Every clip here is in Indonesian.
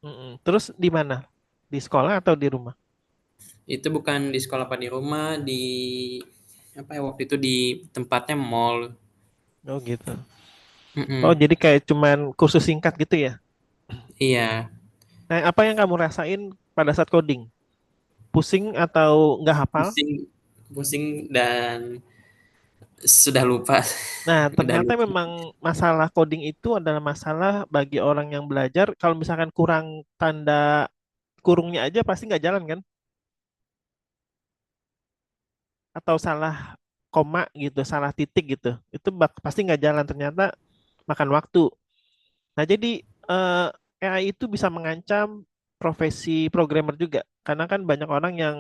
Mm-mm. Terus di mana? Di sekolah atau di rumah? Itu bukan di sekolah apa di rumah, di apa ya waktu itu di tempatnya mall. Oh gitu. Oh Mm-mm. jadi kayak cuman kursus singkat gitu ya? Iya, Nah, apa yang kamu rasain pada saat coding? Pusing atau nggak hafal? pusing, pusing dan sudah lupa, Nah, udah ternyata lupa. memang masalah coding itu adalah masalah bagi orang yang belajar. Kalau misalkan kurang tanda kurungnya aja pasti nggak jalan kan? Atau salah koma gitu, salah titik gitu. Itu pasti nggak jalan. Ternyata makan waktu. Nah, jadi eh, AI itu bisa mengancam profesi programmer juga. Karena kan banyak orang yang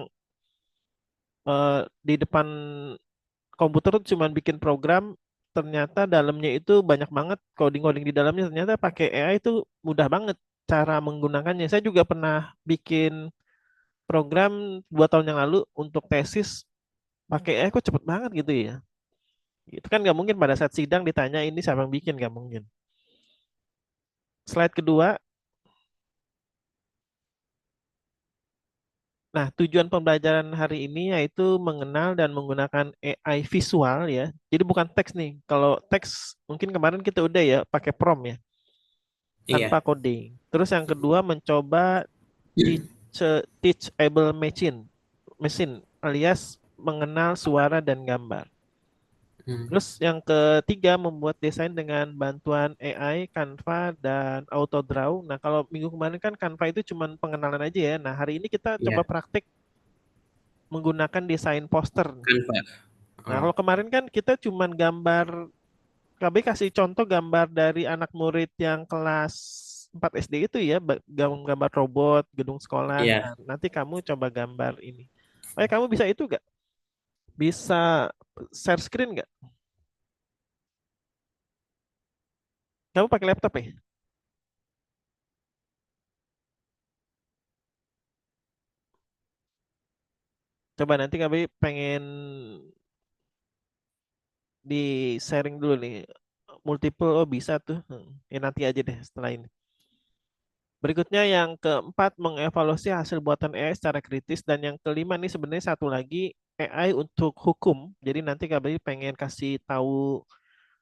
di depan komputer tuh cuma bikin program, ternyata dalamnya itu banyak banget coding-coding di dalamnya. Ternyata pakai AI itu mudah banget cara menggunakannya. Saya juga pernah bikin program 2 tahun yang lalu untuk tesis pakai AI kok cepet banget gitu ya. Itu kan nggak mungkin pada saat sidang ditanya ini siapa yang bikin, nggak mungkin. Slide kedua. Nah, tujuan pembelajaran hari ini yaitu mengenal dan menggunakan AI visual ya. Jadi bukan teks nih. Kalau teks mungkin kemarin kita udah ya pakai prompt ya, tanpa Iya, coding. Terus yang kedua mencoba teach, teachable machine, mesin alias mengenal suara dan gambar. hmm, Terus yang ketiga membuat desain dengan bantuan AI, Canva dan AutoDraw. Nah, kalau minggu kemarin kan Canva itu cuma pengenalan aja ya. Nah, hari ini kita coba iya, praktik menggunakan desain poster. Canva. Nah, Oh, kalau kemarin kan kita cuma gambar, KB kasih contoh gambar dari anak murid yang kelas 4 SD itu ya, gambar robot, gedung sekolah. iya, Nah, nanti kamu coba gambar ini. Oh ya, kamu bisa itu nggak? Bisa share screen nggak? Kamu pakai laptop ya? Coba nanti kami pengen di sharing dulu nih. Multiple, oh bisa tuh. Ya nanti aja deh setelah ini. Berikutnya yang keempat, mengevaluasi hasil buatan AI secara kritis. Dan yang kelima nih sebenarnya satu lagi, AI untuk hukum. Jadi nanti kami pengen kasih tahu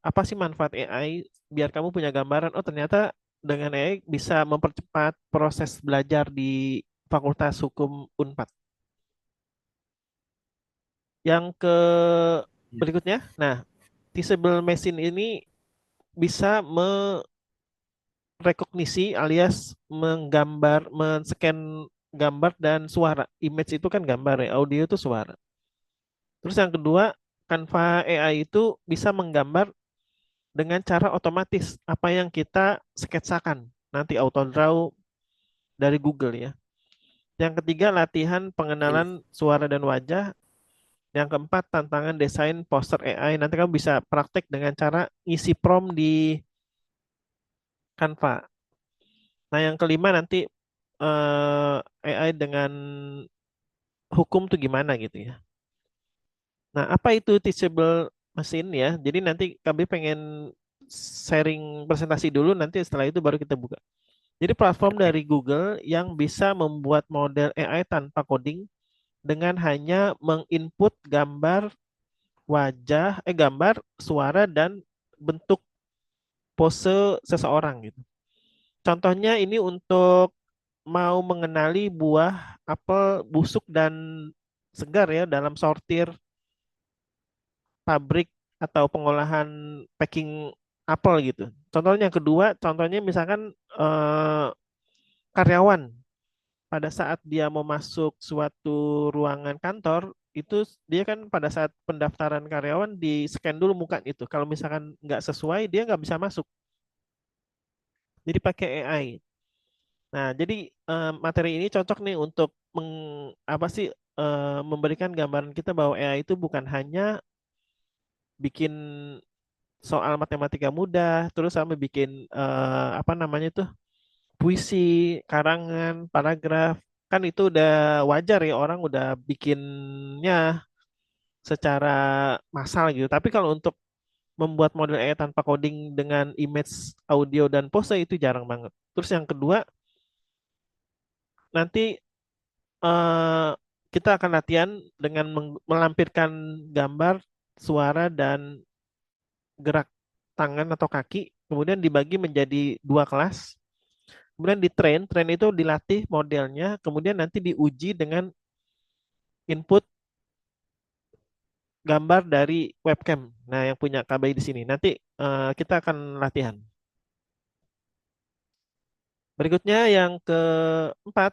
apa sih manfaat AI biar kamu punya gambaran. Oh ternyata dengan AI bisa mempercepat proses belajar di Fakultas Hukum Unpad. Yang ke berikutnya, nah, teachable machine ini bisa merekognisi alias menggambar, men-scan gambar dan suara. Image itu kan gambar ya, audio itu suara. Terus yang kedua, Canva AI itu bisa menggambar dengan cara otomatis apa yang kita sketsakan. Nanti auto draw dari Google ya. Yang ketiga, latihan iya, pengenalan suara dan wajah. Yang keempat, tantangan desain poster AI. Nanti kamu bisa praktek dengan cara ngisi prompt di Canva. Nah, yang kelima nanti AI dengan hukum tuh gimana gitu ya. Nah, apa itu teachable machine ya? Jadi nanti kami pengen sharing presentasi dulu, nanti setelah itu baru kita buka. Jadi platform oke, dari Google yang bisa membuat model AI tanpa coding dengan hanya menginput gambar wajah, gambar, suara dan bentuk pose seseorang gitu. Contohnya ini untuk mau mengenali buah apel busuk dan segar ya dalam sortir pabrik atau pengolahan packing apel gitu. Contohnya yang kedua, contohnya misalkan karyawan pada saat dia mau masuk suatu ruangan kantor itu dia kan pada saat pendaftaran karyawan di scan dulu muka itu. Kalau misalkan nggak sesuai dia nggak bisa masuk. Jadi pakai AI. Nah, jadi materi ini cocok nih untuk apa sih memberikan gambaran kita bahwa AI itu bukan hanya bikin soal matematika mudah, terus sampai bikin apa namanya itu puisi, karangan, paragraf, kan itu udah wajar ya orang udah bikinnya secara massal gitu. Tapi kalau untuk membuat model AI tanpa coding dengan image, audio dan pose itu jarang banget. Terus yang kedua, nanti eh, kita akan latihan dengan melampirkan gambar, suara, dan gerak tangan atau kaki, kemudian dibagi menjadi dua kelas, kemudian di train, train itu dilatih modelnya, kemudian nanti diuji dengan input gambar dari webcam. Nah, yang punya KBI di sini. Nanti kita akan latihan. Berikutnya yang keempat,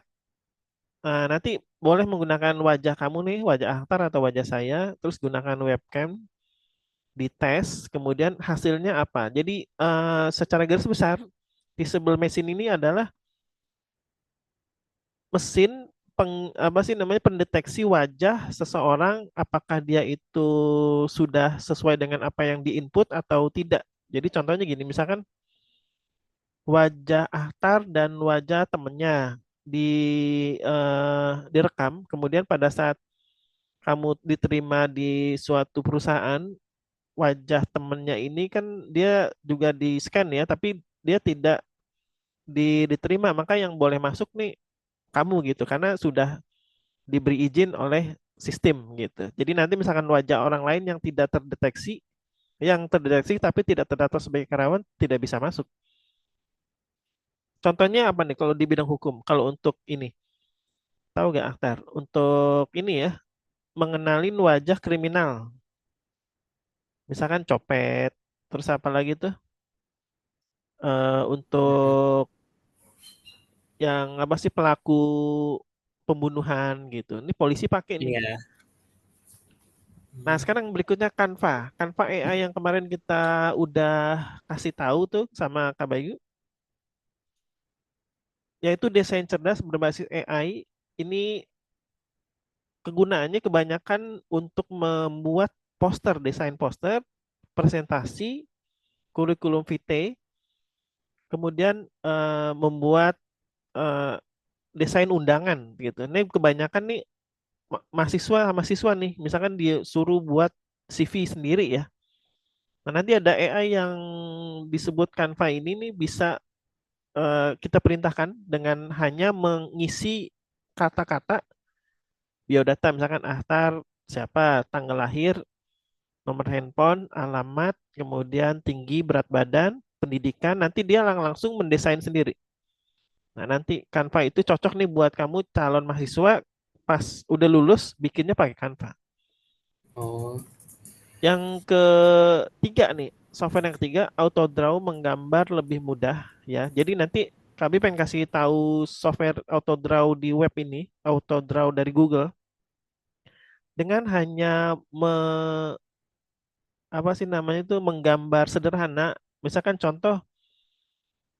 nanti boleh menggunakan wajah kamu nih, wajah Akhtar atau wajah saya, terus gunakan webcam, dites, kemudian hasilnya apa. Jadi secara garis besar, Teachable Machine ini adalah mesin apa sih namanya pendeteksi wajah seseorang apakah dia itu sudah sesuai dengan apa yang diinput atau tidak. Jadi contohnya gini, misalkan wajah Ahtar dan wajah temennya di direkam, kemudian pada saat kamu diterima di suatu perusahaan, wajah temennya ini kan dia juga di scan ya, tapi dia tidak diterima, maka yang boleh masuk nih kamu gitu, karena sudah diberi izin oleh sistem gitu. Jadi nanti misalkan wajah orang lain yang tidak terdeteksi, yang terdeteksi tapi tidak terdaftar sebagai karyawan tidak bisa masuk. Contohnya apa nih kalau di bidang hukum? Kalau untuk ini, tahu gak Akhtar? Untuk ini ya, mengenalin wajah kriminal. Misalkan copet, terus apa lagi tuh? Hmm, Untuk yang apa sih pelaku pembunuhan gitu. Ini polisi pakai nih. iya. Nah, Hmm, sekarang berikutnya Canva. Canva AI yang kemarin kita udah kasih tahu tuh sama Kak Bayu, yaitu desain cerdas berbasis AI. Ini kegunaannya kebanyakan untuk membuat poster, desain poster, presentasi, kurikulum vitae, kemudian membuat eh, desain undangan gitu. Ini kebanyakan nih mahasiswa mahasiswa nih, misalkan dia suruh buat CV sendiri ya. Nah, nanti ada AI yang disebut Canva ini nih bisa kita perintahkan dengan hanya mengisi kata-kata biodata, misalkan Ahtar siapa, tanggal lahir, nomor handphone, alamat, kemudian tinggi, berat badan, pendidikan, nanti dia langsung mendesain sendiri. Nah, nanti Canva itu cocok nih buat kamu calon mahasiswa pas udah lulus bikinnya pakai Canva. oh, Yang ketiga nih, software yang ketiga, AutoDraw menggambar lebih mudah ya. Jadi nanti kami pengen kasih tahu software AutoDraw di web ini, AutoDraw dari Google, dengan hanya apa sih namanya itu menggambar sederhana, misalkan contoh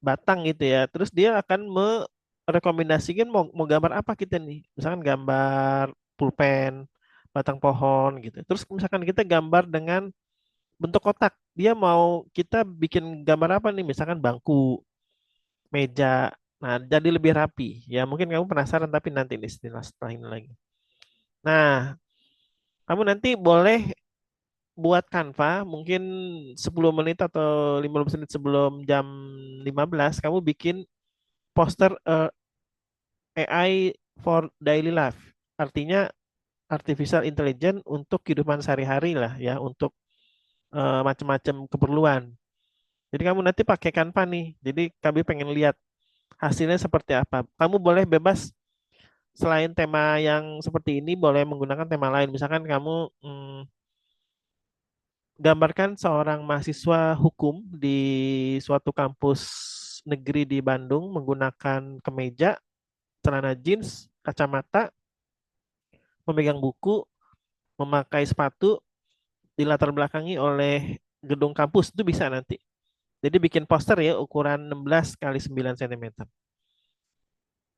batang gitu ya. Terus dia akan merekomendasikan mau gambar apa kita nih. Misalkan gambar pulpen, batang pohon gitu. Terus misalkan kita gambar dengan bentuk kotak. Dia mau kita bikin gambar apa nih? Misalkan bangku, meja. Nah, jadi lebih rapi. Ya, mungkin kamu penasaran tapi nanti nih setelah ini lagi. Nah, kamu nanti boleh buat Canva mungkin 10 menit atau 15 menit sebelum jam 15 kamu bikin poster AI for daily life. Artinya artificial intelligence untuk kehidupan sehari-hari lah ya, untuk macam-macam keperluan. Jadi kamu nanti pakai Canva nih. Jadi kami pengen lihat hasilnya seperti apa. Kamu boleh bebas selain tema yang seperti ini boleh menggunakan tema lain. Misalkan kamu gambarkan seorang mahasiswa hukum di suatu kampus negeri di Bandung menggunakan kemeja, celana jeans, kacamata, memegang buku, memakai sepatu, dilatar belakangi oleh gedung kampus itu bisa nanti. Jadi bikin poster ya ukuran 16 kali 9 cm.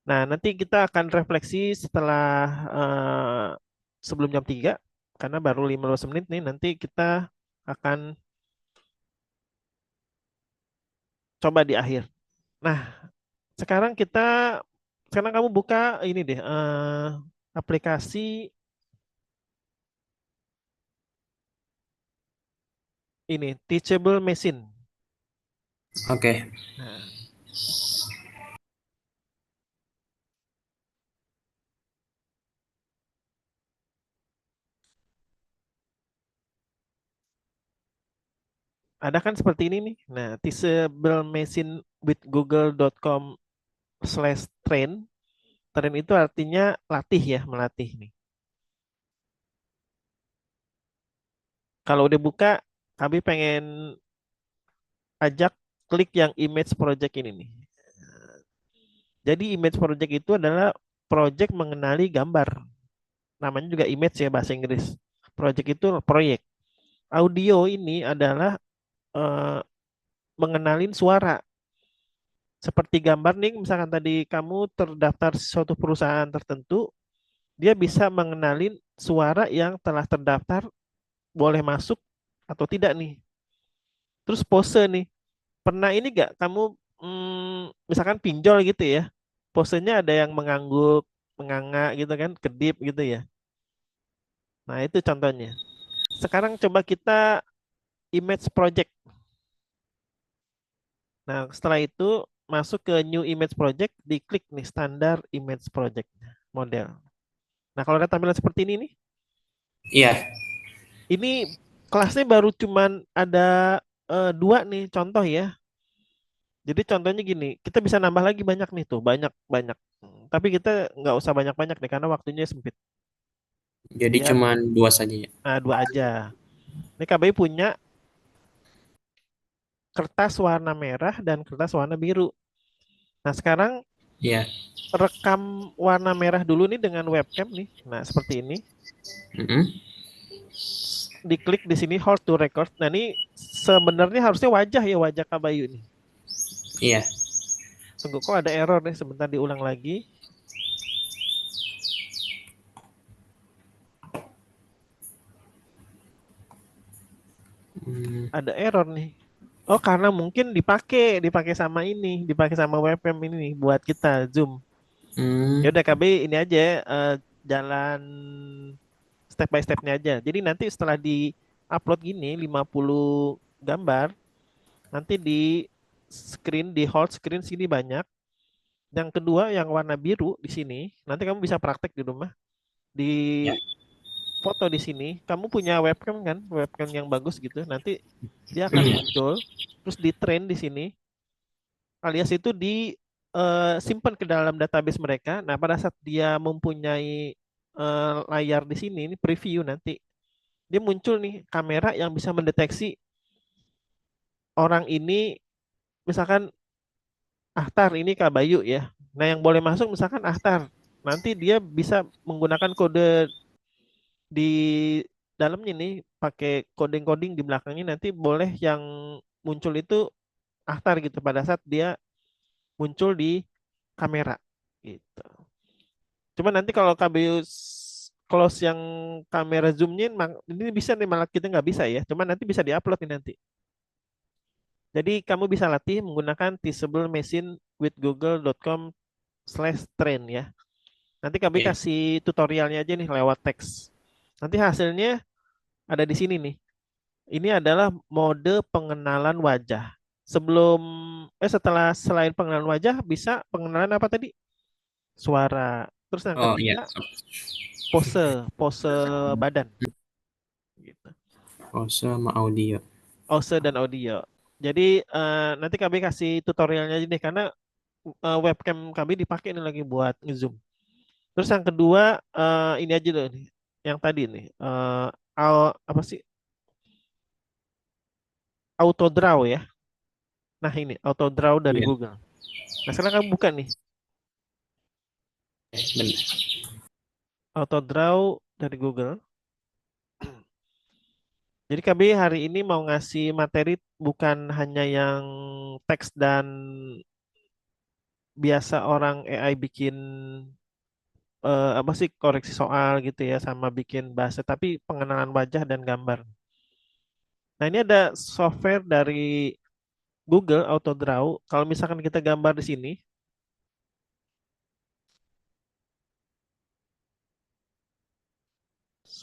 Nah, nanti kita akan refleksi setelah eh, sebelum jam 3 karena baru 15 menit nih nanti kita akan coba di akhir. Nah, sekarang sekarang kamu buka ini deh aplikasi ini Teachable Machine. oke. Nah, Ada kan seperti ini nih. Nah, teachable machine with google.com/train. Train itu artinya latih ya, melatih nih. Kalau udah buka, kami pengen ajak klik yang image project ini nih. Jadi image project itu adalah project mengenali gambar. Namanya juga image ya bahasa Inggris. Project itu proyek. Audio ini adalah eh, mengenalin suara. Seperti gambar nih, misalkan tadi kamu terdaftar suatu perusahaan tertentu, dia bisa mengenalin suara yang telah terdaftar boleh masuk atau tidak nih. Terus pose nih, pernah ini gak kamu misalkan pinjol gitu ya, posenya ada yang mengangguk, menganga gitu kan, kedip gitu ya. Nah itu contohnya. Sekarang coba kita image project. Nah setelah itu masuk ke new image project, diklik nih standar image project model. Nah kalau ada tampilan seperti ini nih, Iya. ini kelasnya baru cuman ada dua nih contoh ya. Jadi contohnya gini, kita bisa nambah lagi banyak nih tuh, banyak banyak. Tapi kita nggak usah banyak-banyak deh karena waktunya sempit. Jadi Biar cuman dua saja ya. dua aja. Ini KBI punya kertas warna merah dan kertas warna biru. Nah sekarang Iya. rekam warna merah dulu nih dengan webcam nih. Nah seperti ini. Mm-mm. Diklik di sini hold to record. Nah ini sebenarnya harusnya wajah ya wajah KBI nih. Iya. Tunggu kok ada error nih, sebentar diulang lagi. Hmm. Ada error nih. Oh, karena mungkin dipakai sama ini, dipakai sama webcam ini nih buat kita Zoom. Ya Hmm. udah KB ini aja jalan step by stepnya aja. Jadi nanti setelah di-upload gini 50 gambar, nanti di screen di hold screen sini banyak. Yang kedua yang warna biru di sini, nanti kamu bisa praktek di rumah. Di Ya. foto di sini, kamu punya webcam kan? Webcam yang bagus gitu. Nanti dia akan Hmm. muncul terus di train di sini alias itu di simpan ke dalam database mereka. Nah, pada saat dia mempunyai layar di sini, ini preview nanti dia muncul nih kamera yang bisa mendeteksi orang ini, misalkan Ahtar ini Kak Bayu ya. Nah, yang boleh masuk misalkan Ahtar. Nanti dia bisa menggunakan kode di dalamnya nih, pakai coding-coding di belakangnya nanti boleh yang muncul itu Ahtar gitu pada saat dia muncul di kamera gitu. Cuma nanti kalau KBU close yang kamera zoomnya ini bisa nih malah kita nggak bisa ya. Cuma nanti bisa diupload nih nanti. Jadi kamu bisa latih menggunakan teachable machine with google.com/train ya. Nanti kami Oke. kasih tutorialnya aja nih lewat teks. Nanti hasilnya ada di sini nih. Ini adalah mode pengenalan wajah. Sebelum setelah selain pengenalan wajah bisa pengenalan apa tadi? Suara. Terus yang Oh iya. ketiga pose, pose badan gitu. Pose sama audio. Pose dan audio. Jadi nanti kami kasih tutorialnya aja deh karena webcam kami dipakai ini lagi buat nge-zoom. Terus yang kedua ini aja loh nih. Yang tadi nih apa sih? Auto draw ya. Nah, ini auto draw dari Iya. Google. Nah, sekarang kamu buka nih Benar. auto draw dari Google. Jadi kami hari ini mau ngasih materi bukan hanya yang teks dan biasa orang AI bikin apa sih koreksi soal gitu ya sama bikin bahasa tapi pengenalan wajah dan gambar. Nah, ini ada software dari Google Auto Draw. Kalau misalkan kita gambar di sini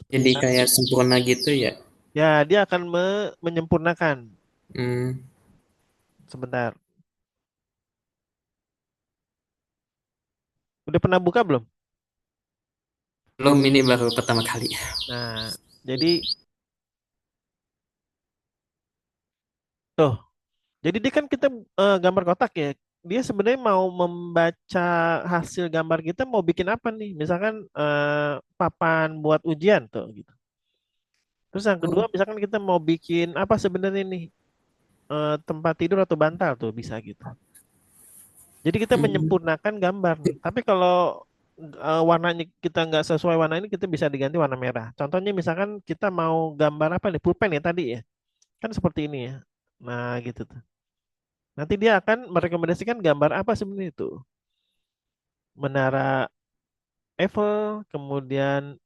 Jadi sebentar, kayak sempurna gitu ya. ya dia akan menyempurnakan. Hmm. Sebentar. Udah pernah buka belum? Belum, ini baru pertama kali. Nah, jadi Tuh, jadi dia kan kita gambar kotak ya. Dia sebenarnya mau membaca hasil gambar kita mau bikin apa nih? Misalkan papan buat ujian tuh gitu. Terus yang kedua, Oh, misalkan kita mau bikin apa sebenarnya nih? Tempat tidur atau bantal tuh bisa gitu. Jadi kita hmm, menyempurnakan gambar. Tapi kalau warnanya kita nggak sesuai warna ini, kita bisa diganti warna merah. Contohnya misalkan kita mau gambar apa nih? Pulpen ya tadi ya. Kan seperti ini ya. Nah gitu tuh. Nanti dia akan merekomendasikan gambar apa sebenarnya itu. Menara Eiffel, kemudian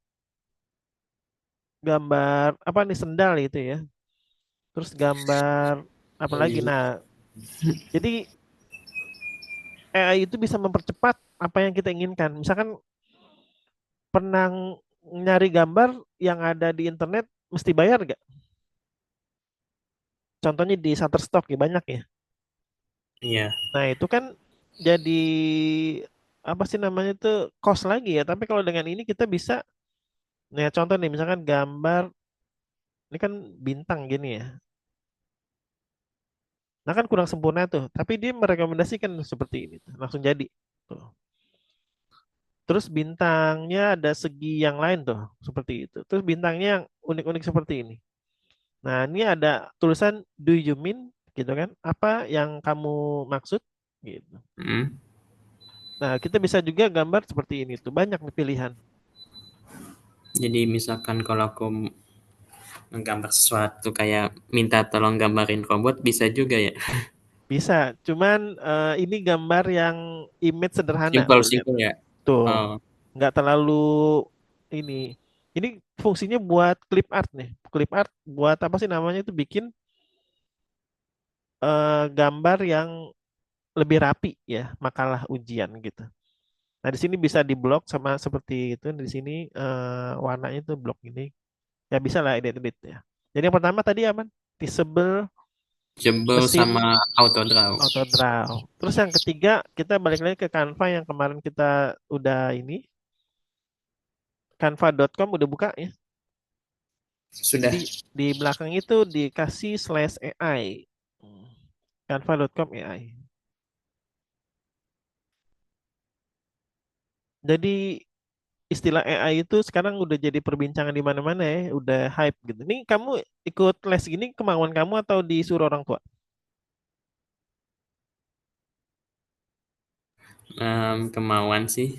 gambar apa nih sendal itu ya. Terus gambar apa lagi? iya. Nah, jadi AI itu bisa mempercepat apa yang kita inginkan. Misalkan pernah nyari gambar yang ada di internet mesti bayar gak? Contohnya di Shutterstock ya banyak ya. Iya. Nah itu kan jadi apa sih namanya itu cost lagi ya. Tapi kalau dengan ini kita bisa, nah contoh nih misalkan gambar ini kan bintang gini ya. Nah kan kurang sempurna tuh. Tapi dia merekomendasikan seperti ini tuh. Langsung jadi. Tuh. Terus bintangnya ada segi yang lain tuh seperti itu. Terus bintangnya yang unik-unik seperti ini. Nah, ini ada tulisan do you mean gitu kan? Apa yang kamu maksud gitu. Hmm. Nah, kita bisa juga gambar seperti ini tuh. Banyak nih pilihan. Jadi misalkan kalau aku menggambar sesuatu kayak minta tolong gambarin robot bisa juga ya. Bisa, cuman ini gambar yang image sederhana Simpel tuh lihat. simpel ya. Tuh, Oh, nggak terlalu ini. Ini fungsinya buat clip art nih. Clip art buat apa sih namanya itu bikin gambar yang lebih rapi ya, makalah ujian gitu. Nah, di sini bisa diblok sama seperti itu. Di sini warnanya itu blok ini. Ya bisa lah edit-edit ya. Jadi yang pertama tadi apa? Disable jebel mesin sama autodraw. auto draw. Terus yang ketiga kita balik lagi ke Canva yang kemarin kita udah ini. Canva.com udah buka ya. Sudah. Jadi di belakang itu dikasih slash AI. Hmm. Canva.com AI. Jadi istilah AI itu sekarang udah jadi perbincangan di mana-mana ya, udah hype gitu. Nih kamu ikut les gini kemauan kamu atau disuruh orang tua? Kemauan sih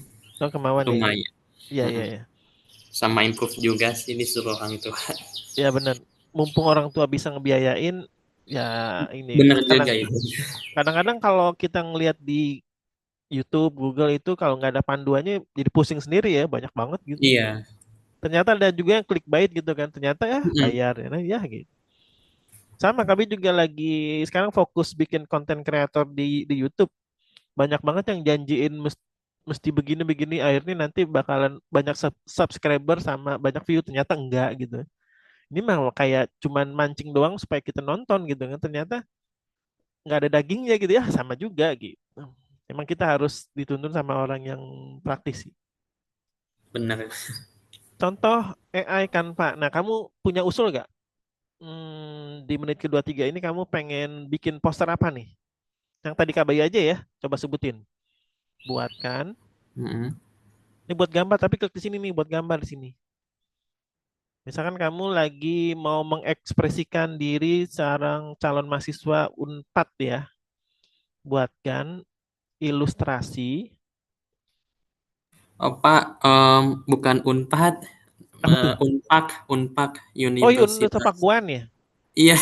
Oh, kemauan ya. lumayan. Iya, iya, Mm-mm. iya. Sama improve juga sih disuruh orang tua. Ya benar. Mumpung orang tua bisa ngebiayain, ya ini Bener kadang juga itu. kadang-kadang kalau kita ngelihat di YouTube, Google itu kalau nggak ada panduannya jadi pusing sendiri ya, banyak banget gitu. Iya. Ternyata ada juga yang clickbait gitu kan. Ternyata ya Mm-mm. bayar ya gitu. Sama kami juga lagi sekarang fokus bikin konten kreator di YouTube. Banyak banget yang janjiin mesti begini-begini akhirnya nanti bakalan banyak subscriber sama banyak view ternyata enggak gitu. Ini mah kayak cuman mancing doang supaya kita nonton gitu kan. Ternyata nggak ada dagingnya gitu ya sama juga gitu. Emang kita harus dituntun sama orang yang praktisi. Bener. Contoh AI Canva. Nah, kamu punya usul nggak? Di menit kedua tiga ini kamu pengen bikin poster apa nih? Yang tadi KBI aja ya, coba sebutin. Buatkan. Mm-mm. Ini buat gambar, tapi klik di sini nih buat gambar di sini. Misalkan kamu lagi mau mengekspresikan diri seorang calon mahasiswa Unpad ya, buatkan ilustrasi. Oh Pak, bukan Unpad, Apa tuh? Unpak, Unpak Oh iya, Universitas Universitas. Pakuan ya. Iya,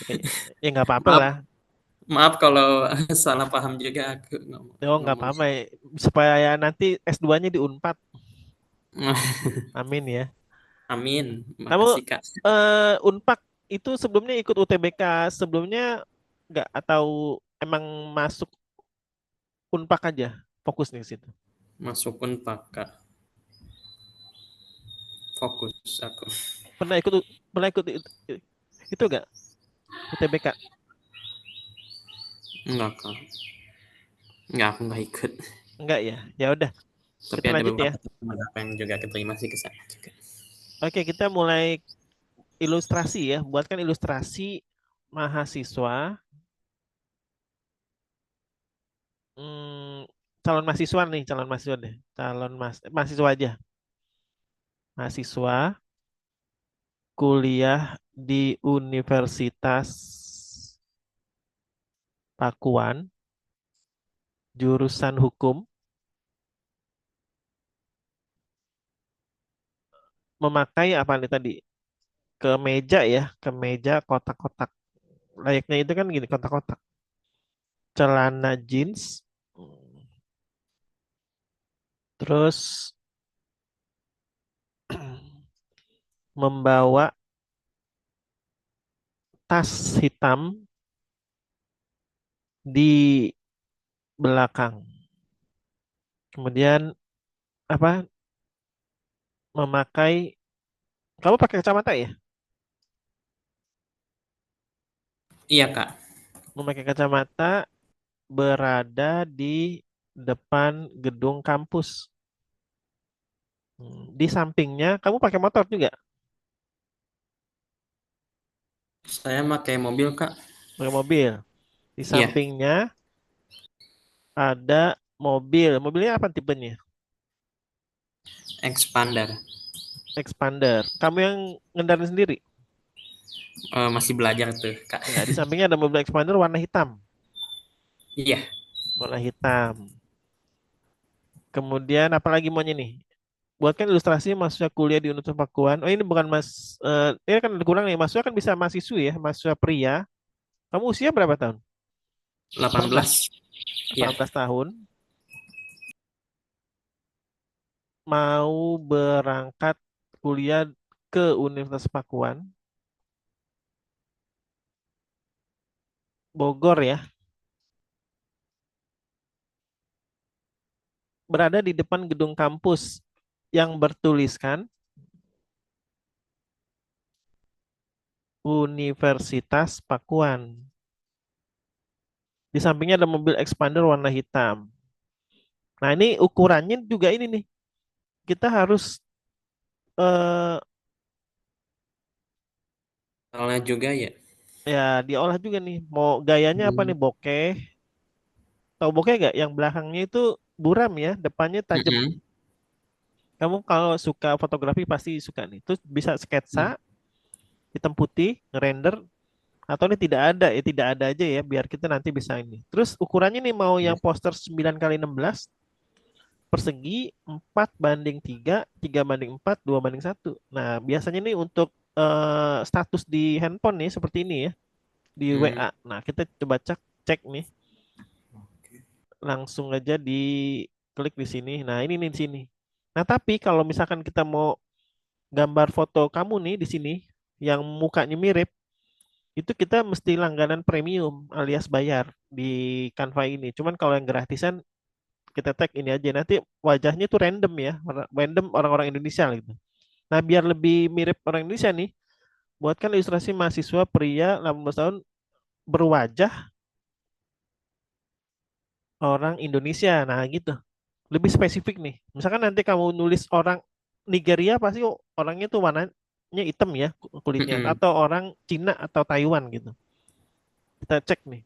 Ya, ya nggak apa-apa maaf, lah. maaf kalau salah paham juga aku ngomong. Oh nggak ngomong. apa-apa ya. Supaya nanti S2-nya di Unpad. Amin ya. Amin, Kamu makasih Kak. Unpad itu sebelumnya ikut UTBK sebelumnya nggak atau emang masuk Unpad aja fokusnya ke situ. Masuk Unpak Kak, fokus aku. Pernah ikut pernah ikut itu nggak UTBK? Enggak Kak, enggak aku enggak ikut. Enggak ya. Ya udah, Tapi kita ada lanjut ya. beberapa teman aku yang juga keterima sih ke sana juga. Oke, kita mulai ilustrasi ya. Buatkan ilustrasi mahasiswa, calon mahasiswa nih, calon mahasiswa deh, mahasiswa aja, mahasiswa kuliah di Universitas Pakuan, jurusan hukum, memakai apa nih tadi? Kemeja ya, kemeja kotak-kotak. Layaknya itu kan gini, kotak-kotak. Celana jeans, terus membawa tas hitam di belakang. Kemudian apa? Memakai, kamu pakai kacamata ya? Iya, Kak. Memakai kacamata berada di depan gedung kampus. Di sampingnya, kamu pakai motor juga? Saya pakai mobil, Kak. Pakai mobil. Di Iya, sampingnya ada mobil. Mobilnya apa tipenya? expander. Expander. Kamu yang ngendarin sendiri? Masih belajar tuh, Kak. Ya, di sampingnya ada mobil expander warna hitam. Iya, Warna hitam. Kemudian apalagi maunya nih? Buatkan ilustrasi mahasiswa kuliah di Universitas Pakuan. Oh ini bukan ini kan kurang nih. Mahasiswa kan bisa mahasiswi ya, mahasiswa pria. Kamu usia berapa tahun? 18. 18. Iya, 18 tahun. Mau berangkat kuliah ke Universitas Pakuan, Bogor ya. Berada di depan gedung kampus yang bertuliskan Universitas Pakuan. Di sampingnya ada mobil expander warna hitam. Nah, ini ukurannya juga ini nih. Kita harus eh, soalnya juga ya. ya diolah juga nih. Mau gayanya apa Hmm. nih? Bokeh. Tahu bokeh nggak? Yang belakangnya itu buram ya, depannya tajam. Mm-mm. Kamu kalau suka fotografi pasti suka nih. Terus bisa sketsa hitam putih, ngerender atau ini tidak ada ya, tidak ada aja ya biar kita nanti bisa ini. Terus ukurannya nih mau yang poster 9 kali 16 persegi 4:3, 3:4, 2:1. Nah, biasanya nih untuk status di handphone nih seperti ini ya, di Hmm. WA. Nah, kita coba cek cek nih, langsung aja di klik di sini. Nah, ini nih di sini. Nah, tapi kalau misalkan kita mau gambar foto kamu nih di sini yang mukanya mirip, itu kita mesti langganan premium alias bayar di Canva ini. Cuman kalau yang gratisan kita tag ini aja nanti wajahnya tuh random ya, random orang-orang Indonesia gitu. Nah, biar lebih mirip orang Indonesia nih, buatkan ilustrasi mahasiswa pria 18 tahun berwajah orang Indonesia. Nah, gitu. Lebih spesifik nih. Misalkan nanti kamu nulis orang Nigeria pasti orangnya tuh warnanya hitam ya kulitnya Mm-mm. atau orang Cina atau Taiwan gitu. Kita cek nih.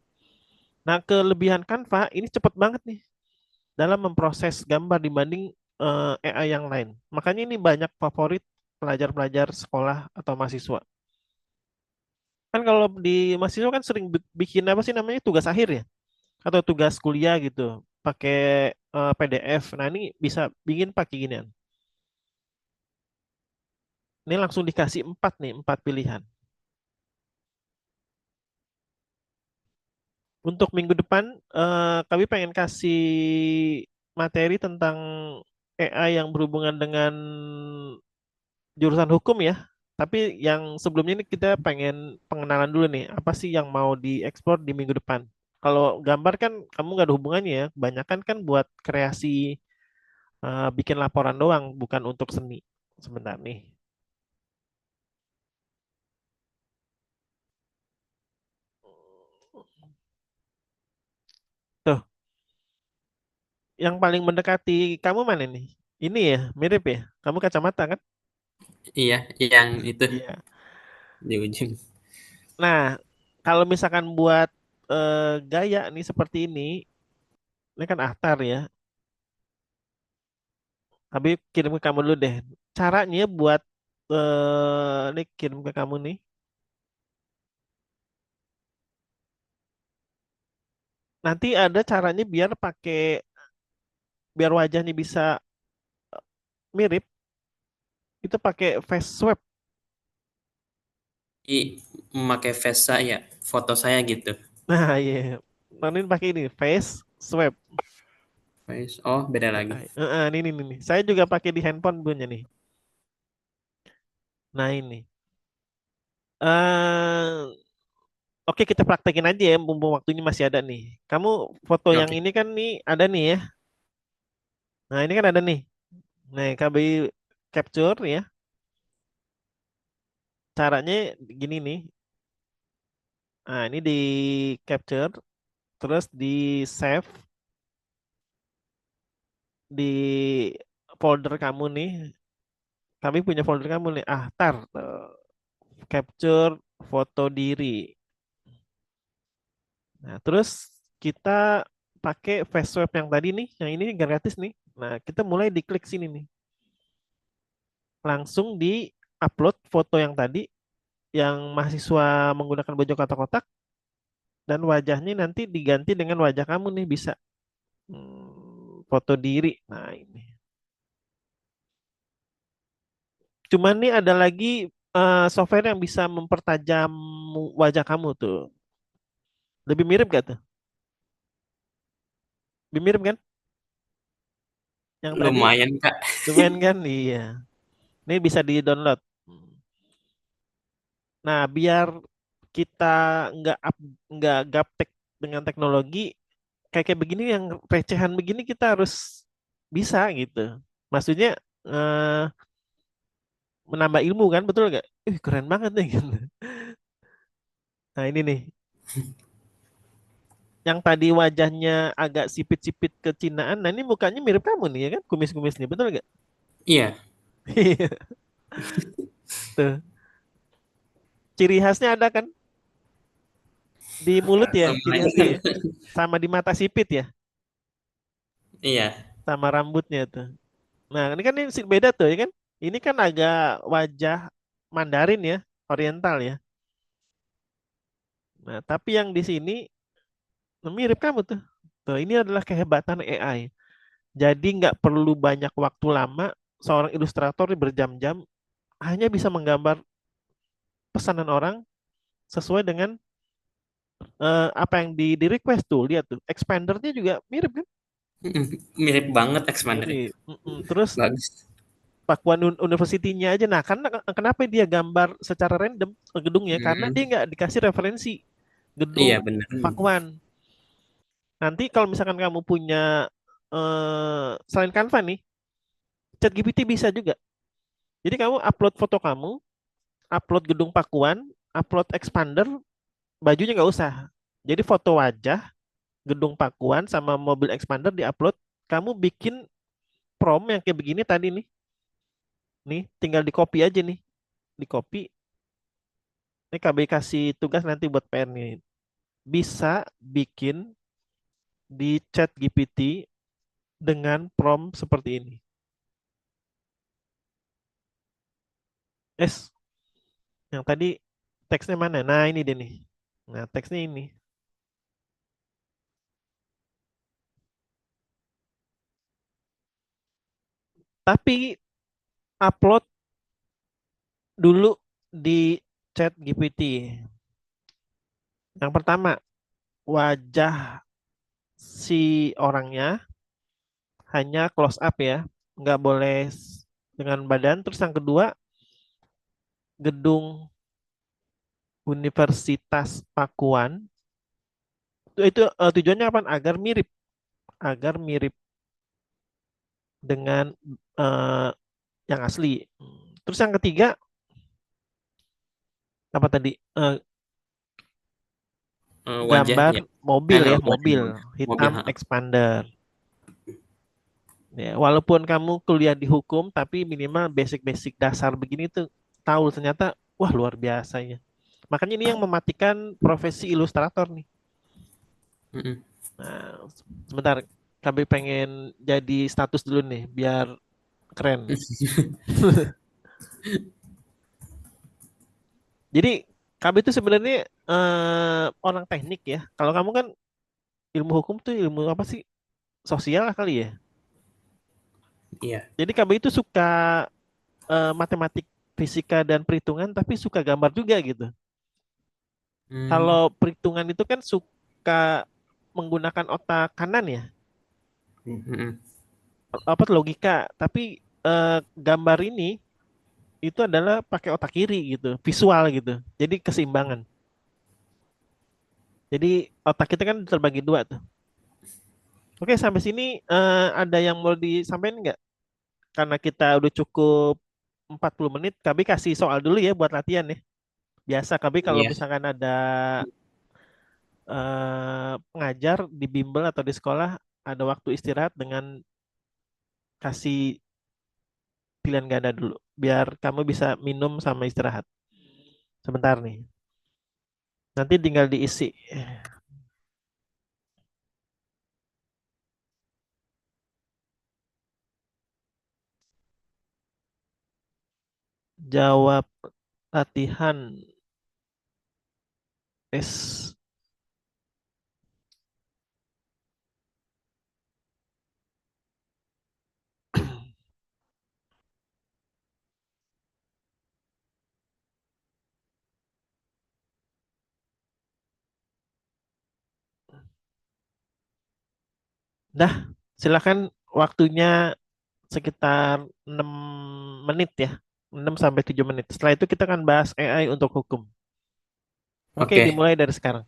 Nah, kelebihan Canva ini cepet banget nih dalam memproses gambar dibanding AI yang lain. Makanya ini banyak favorit pelajar-pelajar sekolah atau mahasiswa. Kan kalau di mahasiswa kan sering bikin apa sih namanya tugas akhir ya atau tugas kuliah gitu pakai PDF. Nah, ini bisa bikin pakai ginian. Ini langsung dikasih empat nih, empat pilihan. Untuk minggu depan kami pengen kasih materi tentang AI yang berhubungan dengan jurusan hukum ya. Tapi yang sebelumnya ini kita pengen pengenalan dulu nih, apa sih yang mau dieksplor di minggu depan. Kalau gambar kan kamu nggak ada hubungannya ya, kebanyakan kan buat kreasi bikin laporan doang, bukan untuk seni. Sebentar nih. Tuh, yang paling mendekati kamu mana nih? Ini ya, mirip ya. Kamu kacamata kan? Iya, yang itu Iya. di ujung. Nah, Kalau misalkan buat gaya nih seperti ini kan Ahtar ya. Tapi kirim ke kamu dulu deh. Caranya buat ini kirim ke kamu nih. Nanti ada caranya biar wajahnya bisa mirip itu pakai face swap. I memakai face saya, foto saya gitu. Nah, iya. Nanti pakai ini face swap. Face, oh beda lagi. Ini. Saya juga pakai di handphone punya nih. Nah, ini. eh Oke, kita praktekin aja ya, mumpung waktunya masih ada nih. Kamu foto yang Oke. ini kan nih ada nih ya. Nah, ini kan ada nih. Nah, KBI capture ya. Caranya gini nih. Nah, ini di capture, terus di save di folder kamu nih. Kami punya folder kamu nih. Ah, tar. Capture foto diri. Nah, terus kita pakai face swap yang tadi nih, yang ini gratis nih. Nah, kita mulai diklik sini nih. Langsung di-upload foto yang tadi, yang mahasiswa menggunakan baju kotak-kotak, dan wajahnya nanti diganti dengan wajah kamu nih, bisa. Foto diri. Nah, ini. Cuman nih ada lagi software yang bisa mempertajam wajah kamu tuh. Lebih mirip gak tuh? Lebih mirip kan? Yang tadi Lumayan Kak. lumayan kan? Iya. Ini bisa di-download. Nah, biar kita nggak gaptek dengan teknologi kayak begini yang recehan begini kita harus bisa gitu. Maksudnya eh, menambah ilmu kan, betul nggak? Keren banget nih gitu. Nah, ini nih. Yang tadi wajahnya agak sipit-sipit kecinaan, nah ini mukanya mirip kamu nih ya kan, kumis-kumis nih, betul nggak? Iya, Iya, tuh. Ciri khasnya ada kan di mulut ya, ciri khasnya ya. lumayan. Sama di mata sipit ya, Iya. sama rambutnya tuh. Nah, ini kan ini beda tuh ya kan. Ini kan agak wajah Mandarin ya, Oriental ya. Nah, tapi yang di sini mirip kamu tuh. Tuh, ini adalah kehebatan AI. Jadi nggak perlu banyak waktu lama, seorang ilustrator berjam-jam hanya bisa menggambar pesanan orang sesuai dengan apa yang di request tuh. Lihat tuh, expandernya juga mirip kan? Mirip banget Expander. Mirip. Terus Bagus. Pakuan University-nya aja. Nah, karena kenapa dia gambar secara random gedungnya? Karena dia Mm, nggak dikasih referensi iya gedung bener. Pakuan. Nanti kalau misalkan kamu punya selain Canva nih, ChatGPT bisa juga. Jadi kamu upload foto kamu, upload gedung Pakuan, upload expander, bajunya nggak usah. Jadi foto wajah, gedung Pakuan sama mobil expander diupload. Kamu bikin prompt yang kayak begini tadi nih tinggal di copy aja nih, di copy. Ini KB kasih tugas nanti buat PR nih. Bisa bikin di chat GPT dengan prompt seperti ini. Es, yang tadi teksnya mana? Nah, ini deh nih. Nah, teksnya ini. Tapi upload dulu di chat GPT. Yang pertama, wajah si orangnya hanya close up ya. Nggak boleh dengan badan. Terus yang kedua, gedung Universitas Pakuan. Itu tujuannya apa? Agar mirip dengan eh, yang asli. Terus yang ketiga apa tadi? Gambar Wajahnya. mobil ya, Wajah mobil mobil. hitam Ha. expander. Ya, walaupun kamu kuliah di hukum, tapi minimal basic-basic dasar begini tuh tahu ternyata wah luar biasa ya. Makanya ini yang mematikan profesi ilustrator nih. Mm-mm. Nah, sebentar, kami pengen jadi status dulu nih, biar keren. Jadi KB itu sebenarnya orang teknik ya. Kalau kamu kan ilmu hukum tuh ilmu apa sih? Sosial lah kali ya. Iya. Jadi KB itu suka matematik, fisika dan perhitungan, tapi suka gambar juga gitu. Hmm. Kalau perhitungan itu kan suka menggunakan otak kanan ya, Mm-mm. apa logika. Tapi gambar ini itu adalah pakai otak kiri gitu, visual gitu. Jadi keseimbangan. Jadi otak kita kan terbagi dua tuh. Oke, sampai sini ada yang mau disampaikan nggak? Karena kita udah cukup 40 menit, kami kasih soal dulu ya buat latihan ya. Biasa kami kalau Iya. misalkan ada pengajar di bimbel atau di sekolah, ada waktu istirahat dengan kasih pilihan ganda dulu. Biar kamu bisa minum sama istirahat. Sebentar nih. Nanti tinggal diisi. Jawab latihan S. Dah, silakan waktunya sekitar 6 menit ya. 6 sampai 7 menit. Setelah itu kita akan bahas AI untuk hukum. Oke, Oke. dimulai dari sekarang.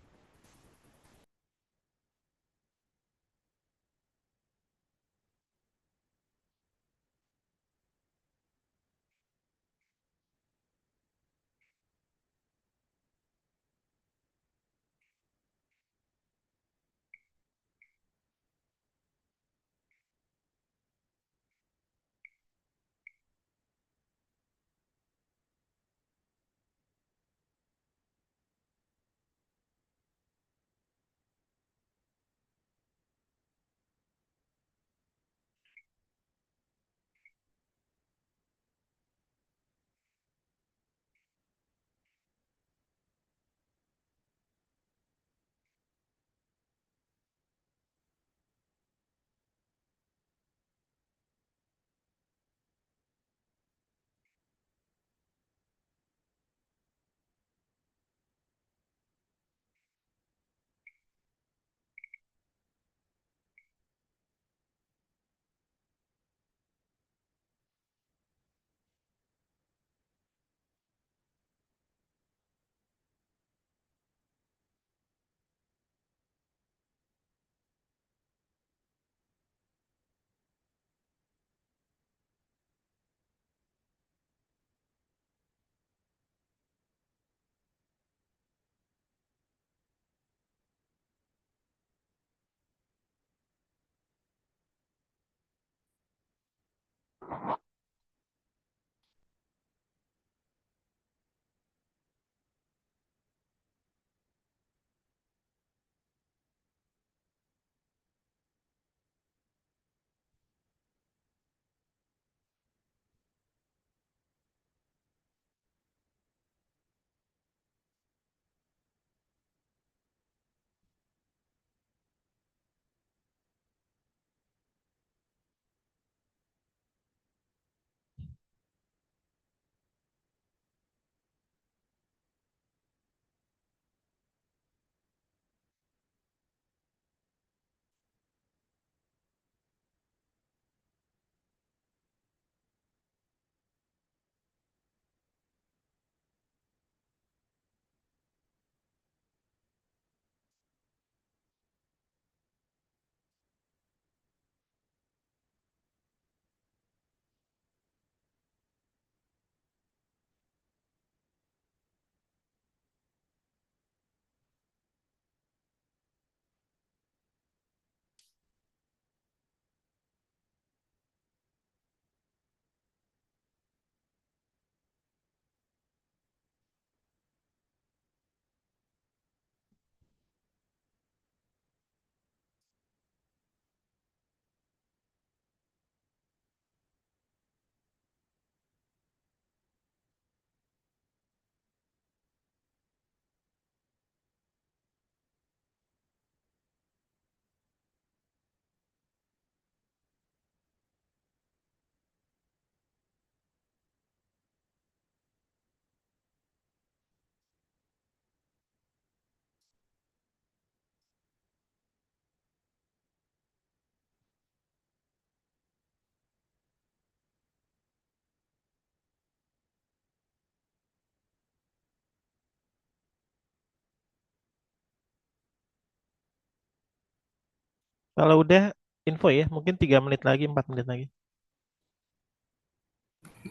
Kalau udah info ya, mungkin 3 menit lagi, 4 menit lagi.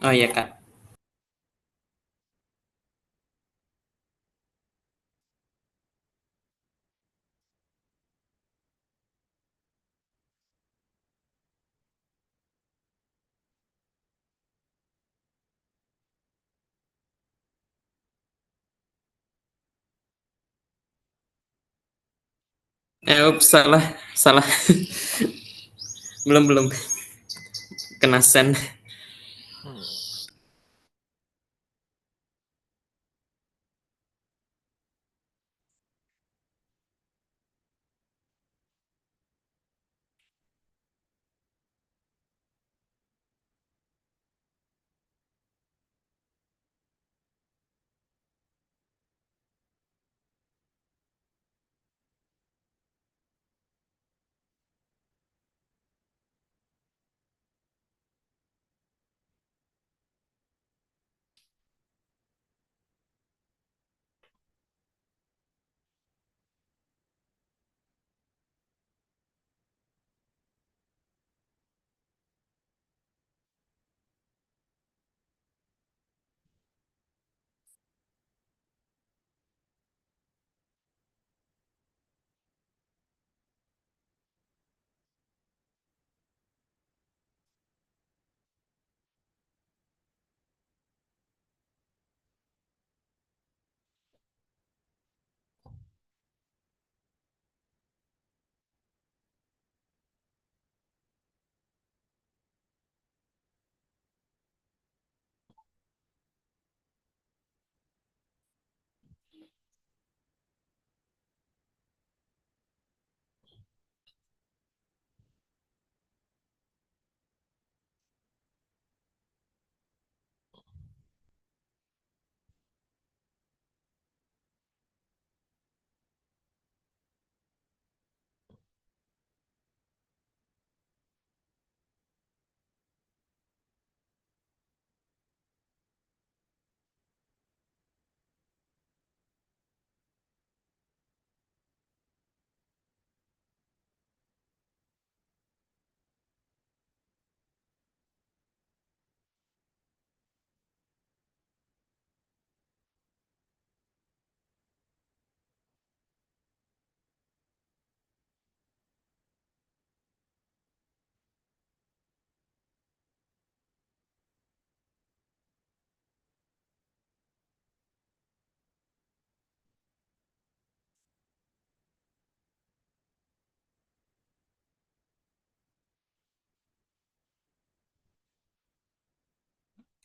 Oh iya Kak. Ups, salah, salah. Belum, belum. Kena send. Hmm.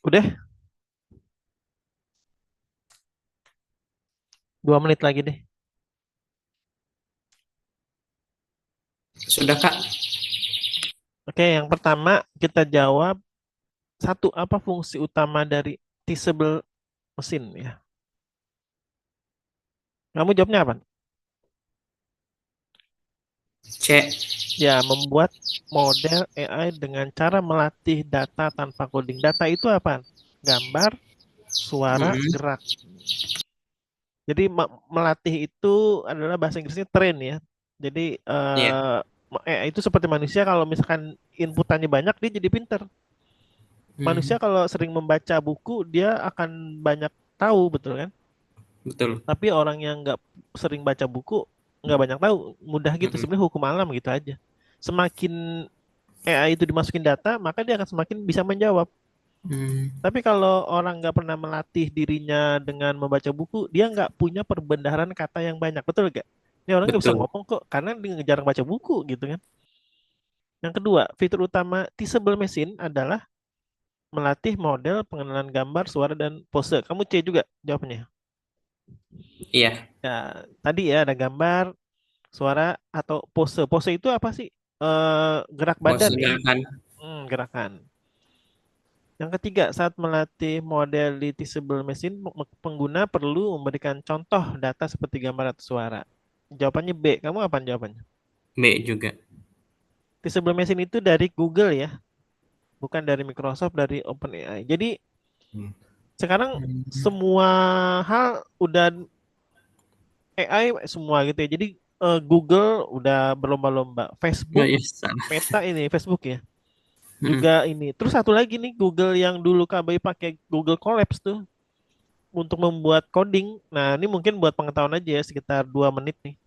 Udah 2 menit lagi deh. Sudah Kak. Oke, yang pertama kita jawab satu, apa fungsi utama dari teachable mesin ya? Kamu jawabnya apa? C. Ya, membuat model AI dengan cara melatih data tanpa coding. Data itu apa? Gambar, suara, Mm-mm. gerak. Jadi melatih itu adalah bahasa Inggrisnya train ya. Jadi Iya, itu seperti manusia, kalau misalkan inputannya banyak dia jadi pinter. Manusia hmm, kalau sering membaca buku dia akan banyak tahu, betul kan? betul. Tapi orang yang nggak sering baca buku nggak banyak tahu, mudah gitu. Mm-mm. Sebenarnya hukum alam gitu aja. Semakin AI itu dimasukin data, maka dia akan semakin bisa menjawab. Hmm, Tapi kalau orang nggak pernah melatih dirinya dengan membaca buku, dia nggak punya perbendaharaan kata yang banyak, betul gak? Ini orang nggak bisa betul. ngomong kok, karena dia jarang baca buku gitu kan. Yang kedua, fitur utama Teachable Machine adalah melatih model pengenalan gambar, suara, dan pose. Kamu C juga jawabnya. Iya, Ya, tadi ya ada gambar, suara, atau pose. Pose itu apa sih? Gerak badan ya, gerakan. gerakan. Yang ketiga, saat melatih model di teachable machine, pengguna perlu memberikan contoh data seperti gambar atau suara. Jawabannya B. Kamu apa jawabannya? B juga. Teachable machine itu dari Google ya, bukan dari Microsoft, dari OpenAI. Jadi sekarang Hmm, semua hal udah AI semua gitu ya. Jadi Google udah berlomba-lomba, Oh Facebook, iya, salah. Meta ini Facebook ya. Mm-mm. Juga ini. Terus satu lagi nih Google yang dulu KBI pakai Google Colapse tuh untuk membuat coding. Nah, ini mungkin buat pengetahuan aja ya sekitar 2 menit nih.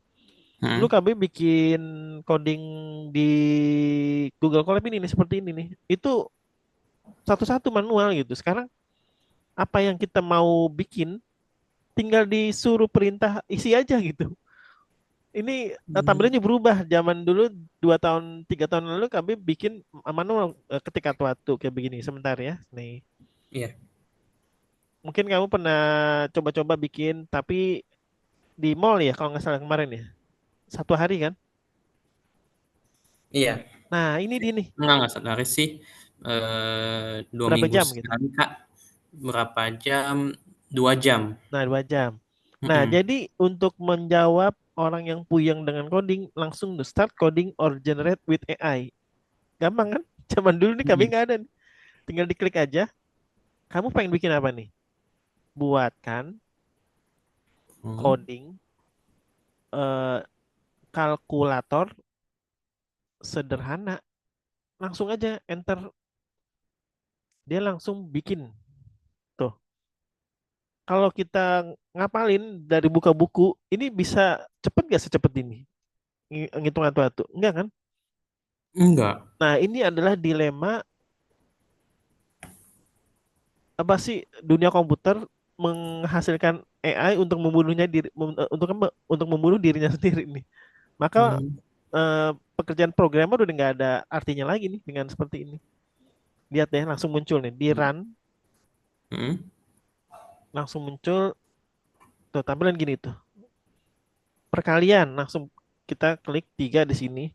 Dulu Mm-mm. KBI bikin coding di Google Colab ini nih seperti ini nih. Itu satu-satu manual gitu. Sekarang apa yang kita mau bikin tinggal disuruh perintah isi aja gitu. Ini Mm. tampilannya berubah. Zaman dulu 2 tahun 3 tahun lalu kami bikin manual ketik atu kayak begini. Sebentar ya. Nih, Iya, mungkin kamu pernah coba-coba bikin tapi di mall ya kalau nggak salah kemarin ya. 1 hari kan. iya. Nah ini dia nih. Nggak sadari sih. 2 Berapa minggu jam gitu. sekali, Kak. Berapa jam? 2 jam. Nah 2 jam. Nah Mm-mm. jadi untuk menjawab orang yang puyeng dengan coding langsung to start coding or generate with AI. Gampang kan? Zaman dulu nih kami Mm-mm. nggak ada nih. Tinggal diklik aja. Kamu pengen bikin apa nih? Buatkan Mm. coding eh, kalkulator sederhana. Langsung aja enter. Dia langsung bikin. Tuh. Kalau kita ngapalin dari buka buku, ini bisa cepet gak secepat ini? Ngitung atu-atu. Enggak kan? Enggak. Nah, ini adalah dilema apa sih dunia komputer menghasilkan AI untuk membunuhnya diri untuk membunuh dirinya sendiri nih. Maka Mm. pekerjaan programmer udah nggak ada artinya lagi nih dengan seperti ini. Lihat deh langsung muncul nih di run Mm. langsung muncul tuh tampilan gini tuh. Perkalian langsung kita klik 3 di sini.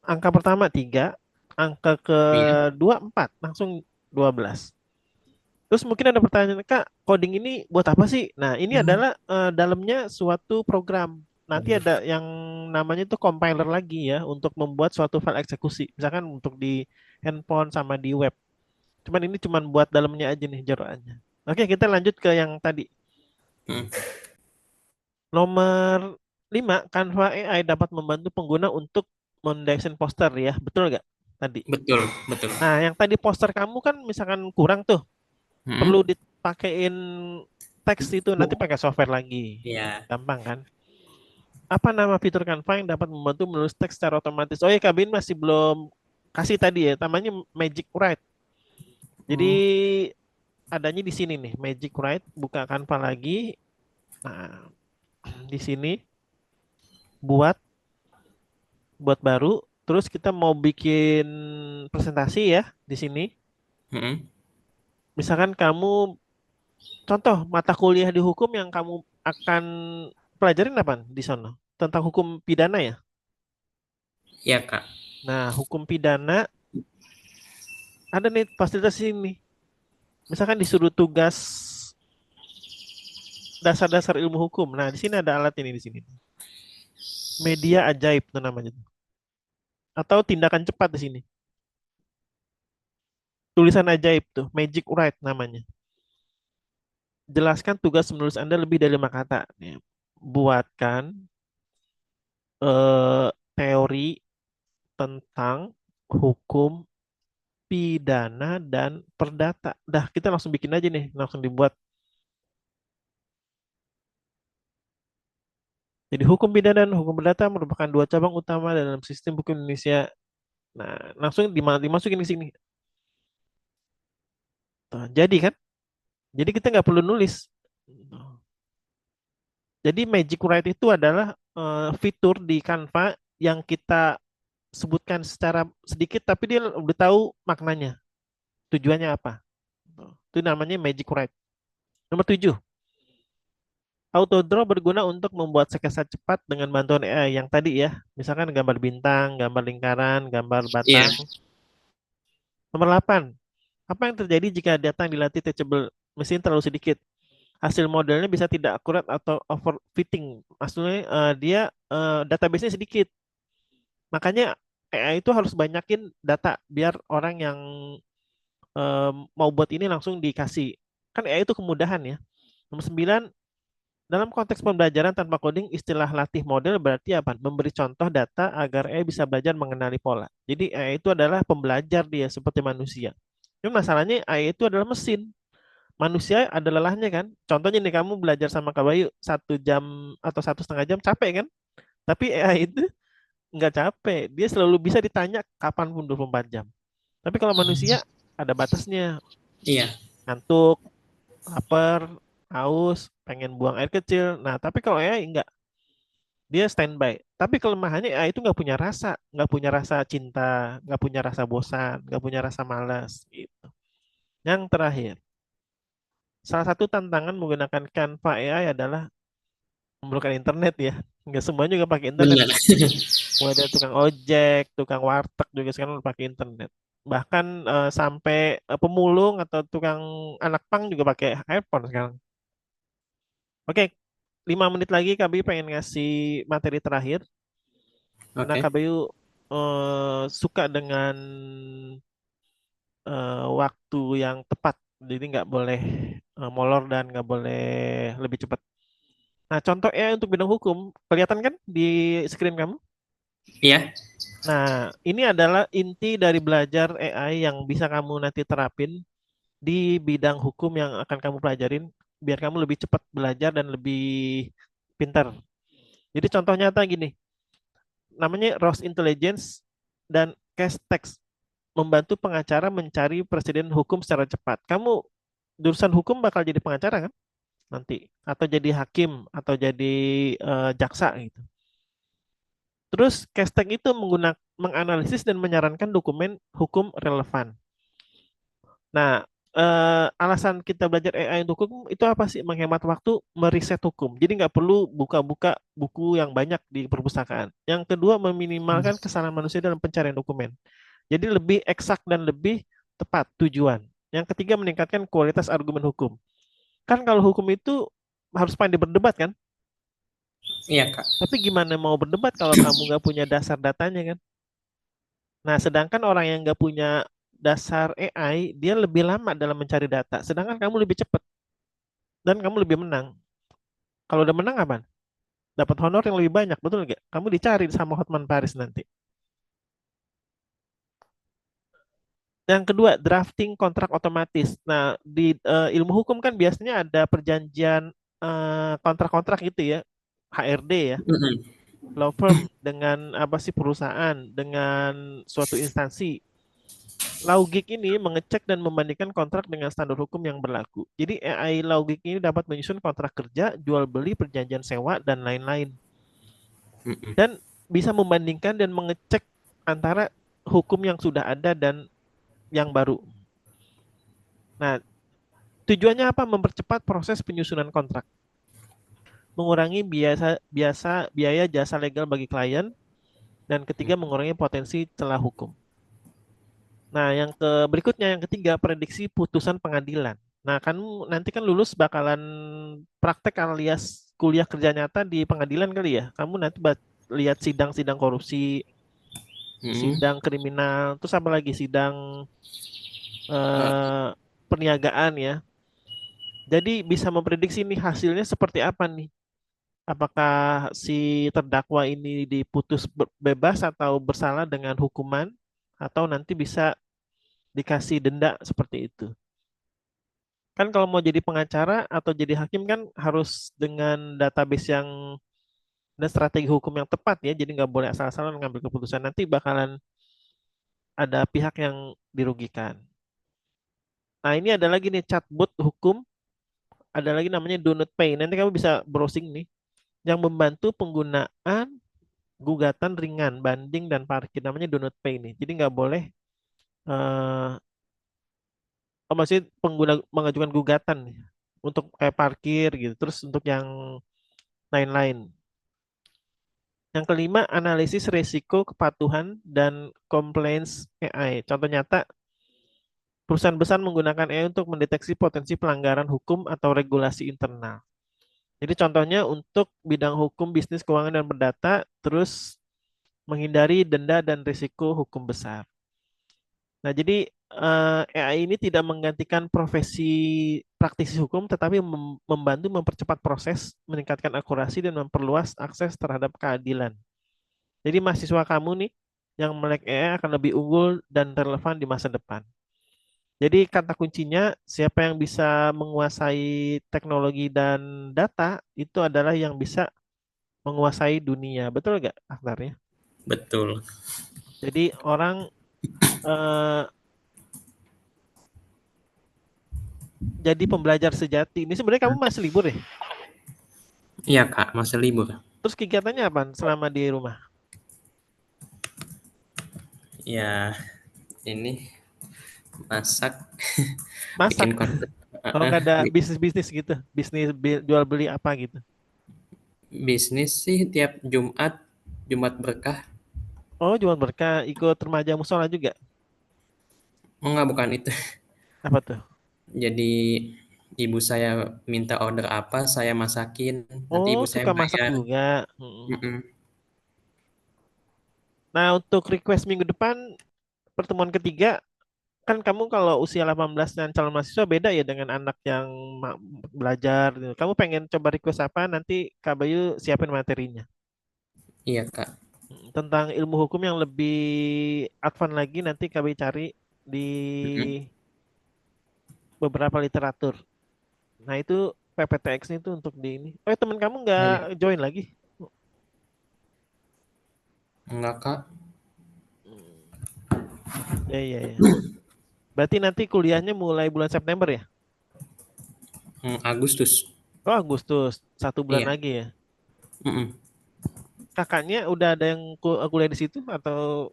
Angka pertama 3, angka Iya. kedua 4, langsung 12. Terus mungkin ada pertanyaan, Kak, coding ini buat apa sih? Nah, ini Mm. adalah dalamnya suatu program. Nanti ada yang namanya itu compiler lagi ya untuk membuat suatu file eksekusi. Misalkan untuk di handphone sama di web. Cuman ini cuman buat dalamnya aja nih jeroannya. Oke, kita lanjut ke yang tadi. Mm. Nomor 5, Canva AI dapat membantu pengguna untuk mendesain poster ya. Betul nggak tadi? Betul, betul. Nah, yang tadi poster kamu kan misalkan kurang tuh, perlu Mm. dipakein teks itu nanti Bu. pakai software lagi. Iya. Gampang kan? Apa nama fitur Canva yang dapat membantu menulis teks secara otomatis? Oh ya, Kabin masih belum kasih tadi ya, namanya Magic Write. Jadi Mm. adanya di sini nih, Magic Write. Buka Canva lagi. Nah, di sini buat buat baru. Terus kita mau bikin presentasi ya di sini. Mm. Misalkan kamu contoh mata kuliah di hukum yang kamu akan pelajarin apa di sana? Tentang hukum pidana ya. Iya, Kak. Nah, hukum pidana ada nih fasilitas ini. Misalkan disuruh tugas dasar-dasar ilmu hukum. Nah, di sini ada alat ini di sini. Media ajaib itu namanya. Atau tindakan cepat di sini. Tulisan ajaib tuh, Magic Write namanya. Jelaskan tugas menulis Anda lebih dari 5 kata. Nih, buatkan teori tentang hukum pidana dan perdata. Dah, kita langsung bikin aja nih, langsung dibuat. Jadi hukum pidana dan hukum perdata merupakan dua cabang utama dalam sistem hukum Indonesia. Nah, langsung dimasukin ke sini. Tuh, jadi kan? Jadi kita nggak perlu nulis. Jadi Magic Write itu adalah fitur di Canva yang kita sebutkan secara sedikit, tapi dia udah tahu maknanya, tujuannya apa. Itu namanya Magic Write. Nomor 7. AutoDraw berguna untuk membuat sketsa cepat dengan bantuan AI yang tadi ya. Misalkan gambar bintang, gambar lingkaran, gambar Iya. batang. Nomor 8. Apa yang terjadi jika data yang dilatih teachable mesin terlalu sedikit? Hasil modelnya bisa tidak akurat atau overfitting. Maksudnya dia database-nya sedikit. Makanya AI itu harus banyakin data biar orang yang mau buat ini langsung dikasih. Kan AI itu kemudahan ya. Nomor 9, dalam konteks pembelajaran tanpa coding, istilah latih model berarti apa? Memberi contoh data agar AI bisa belajar mengenali pola. Jadi AI itu adalah pembelajar dia seperti manusia. Cuma masalahnya AI itu adalah mesin. Manusia ada lelahnya kan. Contohnya nih kamu belajar sama Kak Bayu 1 jam atau 1,5 jam capek kan? Tapi AI itu nggak capek. Dia selalu bisa ditanya kapanpun 24 jam. Tapi kalau manusia ada batasnya. Iya. Ngantuk, lapar, haus, pengen buang air kecil. Nah, tapi kalau AI enggak, dia standby. Tapi kelemahannya AI itu nggak punya rasa cinta, nggak punya rasa bosan, nggak punya rasa malas gitu. Yang terakhir, salah satu tantangan menggunakan Canva AI adalah memerlukan internet ya. Nggak semuanya juga pakai internet Benar. kok. Mulai dari tukang ojek, tukang warteg juga sekarang udah pakai internet. Bahkan sampai pemulung atau tukang anak pang juga pakai iPhone sekarang. Oke, 5 menit lagi KBI pengen ngasih materi terakhir. Karena Oke. KBU suka dengan waktu yang tepat. Jadi nggak boleh molor dan nggak boleh lebih cepat. Nah, contohnya untuk bidang hukum, kelihatan kan di screen kamu? Iya. Nah, ini adalah inti dari belajar AI yang bisa kamu nanti terapin di bidang hukum yang akan kamu pelajarin, biar kamu lebih cepat belajar dan lebih pintar. Jadi contoh nyata gini, namanya Rose Intelligence dan Case Text membantu pengacara mencari presiden hukum secara cepat. Kamu jurusan hukum bakal jadi pengacara kan nanti, atau jadi hakim, atau jadi jaksa gitu. Terus Kestek itu menganalisis dan menyarankan dokumen hukum relevan. Nah, alasan kita belajar AI untuk hukum itu apa sih? Menghemat waktu, meriset hukum. Jadi nggak perlu buka-buka buku yang banyak di perpustakaan. Yang kedua, meminimalkan kesalahan manusia dalam pencarian dokumen. Jadi lebih eksak dan lebih tepat tujuan. Yang ketiga, meningkatkan kualitas argumen hukum. Kan kalau hukum itu harus pandai berdebat kan? Iya, Kak. Tapi gimana mau berdebat kalau kamu nggak punya dasar datanya kan? Nah, sedangkan orang yang nggak punya dasar AI, dia lebih lama dalam mencari data. Sedangkan kamu lebih cepat dan kamu lebih menang. Kalau udah menang apa? Dapat honor yang lebih banyak, betul nggak? Kamu dicari sama Hotman Paris nanti. Yang kedua, drafting kontrak otomatis. Nah, di ilmu hukum kan biasanya ada perjanjian kontrak-kontrak gitu ya, HRD ya, Mm-mm. law firm dengan apa sih perusahaan, dengan suatu instansi. Lawgik ini mengecek dan membandingkan kontrak dengan standar hukum yang berlaku. Jadi AI Lawgik ini dapat menyusun kontrak kerja, jual beli, perjanjian sewa, dan lain-lain. Mm-mm. Dan bisa membandingkan dan mengecek antara hukum yang sudah ada dan yang baru. Nah, tujuannya apa? Mempercepat proses penyusunan kontrak, mengurangi biaya jasa legal bagi klien, dan ketiga mengurangi potensi celah hukum. Nah, berikutnya yang ketiga prediksi putusan pengadilan. Nah, kan nanti kan lulus bakalan praktek alias kuliah kerja nyata di pengadilan kali ya. Kamu nanti lihat sidang-sidang korupsi, Mm-mm. sidang kriminal, terus apa lagi sidang Eh, eh, perniagaan ya. Jadi bisa memprediksi nih hasilnya seperti apa nih. Apakah si terdakwa ini diputus bebas atau bersalah dengan hukuman atau nanti bisa dikasih denda seperti itu. Kan kalau mau jadi pengacara atau jadi hakim kan harus dengan database yang dan strategi hukum yang tepat ya. Jadi nggak boleh asal-asalan ngambil keputusan. Nanti bakalan ada pihak yang dirugikan. Nah ini ada lagi nih chatbot hukum. Ada lagi namanya Do Not Pay. Nanti kamu bisa browsing nih. Yang membantu penggunaan gugatan ringan, banding dan parkir. Namanya Do Not Pay nih. Jadi nggak boleh maksudnya pengguna mengajukan gugatan nih, untuk kayak parkir gitu. Terus untuk yang lain-lain. Yang kelima, analisis risiko kepatuhan dan compliance AI. Contoh nyata, perusahaan besar menggunakan AI untuk mendeteksi potensi pelanggaran hukum atau regulasi internal. Jadi contohnya untuk bidang hukum, bisnis, keuangan, dan perdata, terus menghindari denda dan risiko hukum besar. Nah, jadi AI ini tidak menggantikan profesi praktisi hukum, tetapi membantu mempercepat proses, meningkatkan akurasi, dan memperluas akses terhadap keadilan. Jadi mahasiswa kamu nih yang melek AI akan lebih unggul dan relevan di masa depan. Jadi kata kuncinya, siapa yang bisa menguasai teknologi dan data, itu adalah yang bisa menguasai dunia. Betul nggak, Akbar ya? Betul. Jadi orang eh, jadi pembelajar sejati. Ini sebenarnya kamu masih libur ya? Iya Kak, masa libur. Terus kegiatannya apa selama di rumah? Ya, ini masak, Masak. bikin konten. Kalau nggak ada bisnis-bisnis gitu, bisnis jual beli apa gitu. Bisnis sih tiap Jumat, Jumat berkah. Oh, jual berkah, ikut remaja musola juga. Oh enggak, bukan itu. Apa tuh? Jadi ibu saya minta order apa, saya masakin. Nanti Oh, ibu saya suka yang masak bayar. juga. Mm-mm. Mm-mm. Nah, untuk request minggu depan pertemuan ketiga, kan kamu kalau usia 18 dan calon mahasiswa beda ya dengan anak yang belajar gitu. Kamu pengen coba request apa? Nanti Kak Bayu siapin materinya. Iya Kak. Tentang ilmu hukum yang lebih advance lagi nanti Kak Bayu cari di Mm-mm. beberapa literatur. Nah, itu PPTX itu untuk di ini. Oh, teman kamu nggak Oh iya. join lagi? Enggak Kak. Hmm, ya, ya, ya. Berarti nanti kuliahnya mulai bulan September ya? Agustus. Oh, Agustus, 1 bulan Iya. lagi ya. Mm-mm. Kakaknya udah ada yang kuliah di situ atau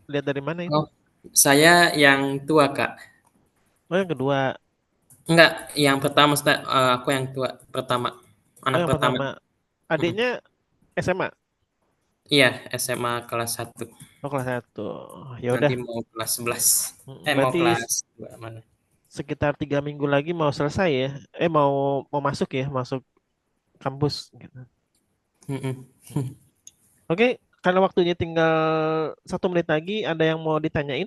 lihat dari mana itu? Oh, saya yang tua Kak. Oh, yang kedua. Enggak, yang pertama aku yang tua pertama. Oh, Anak yang pertama. pertama. Mm-mm. Adiknya SMA. Iya, SMA kelas 1. Oh, kelas 1. Ya Nanti udah. mau kelas 11. Mau Berarti kelas 2 mana? sekitar 3 minggu lagi mau selesai ya. Mau mau masuk ya, masuk kampus gitu. Mm-mm. Oke, karena waktunya tinggal 1 menit lagi, ada yang mau ditanyain?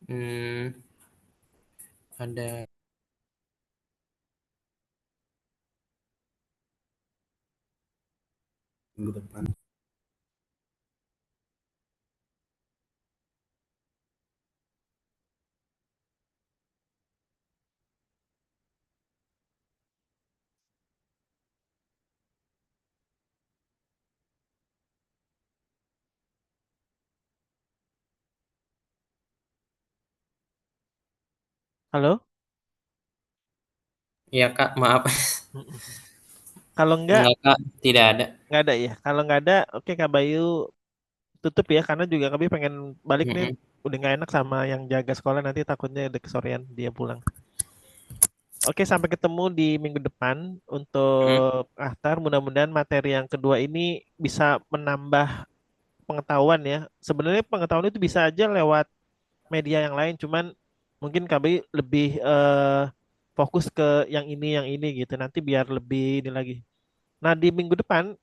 Hmm, ada minggu depan. Halo? Iya Kak, maaf. Kalau Enggak Kak, tidak ada. nggak ada ya. Kalau nggak ada, oke Kak Bayu tutup ya, karena juga kami pengen balik nih. Mm-mm. Udah nggak enak sama yang jaga sekolah, nanti takutnya udah kesorean dia pulang. Oke, sampai ketemu di minggu depan Mm. untuk Ahtar. Mudah-mudahan materi yang kedua ini bisa menambah pengetahuan ya. Sebenarnya pengetahuan itu bisa aja lewat media yang lain, cuman mungkin kami lebih fokus ke yang ini gitu. Nanti biar lebih ini lagi. Nah, di minggu depan,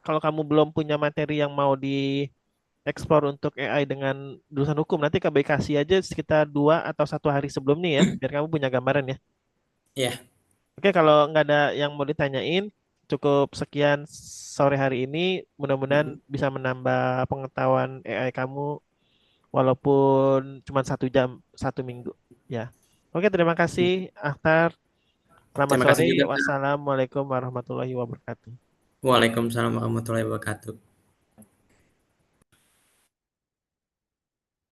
kalau kamu belum punya materi yang mau diekspor untuk AI dengan jurusan hukum, nanti KBI kasih aja sekitar 2 atau 1 hari sebelumnya ya, biar kamu punya gambaran ya. Iya, Oke, kalau nggak ada yang mau ditanyain, cukup sekian sore hari ini. Mudah-mudahan mm-mm. bisa menambah pengetahuan AI kamu, walaupun cuma 1 jam, 1 minggu. Ya. Oke, terima kasih, Akhtar. Selamat Terima sore. kasih juga Kak. Wassalamualaikum warahmatullahi wabarakatuh. Waalaikumsalam warahmatullahi wabarakatuh.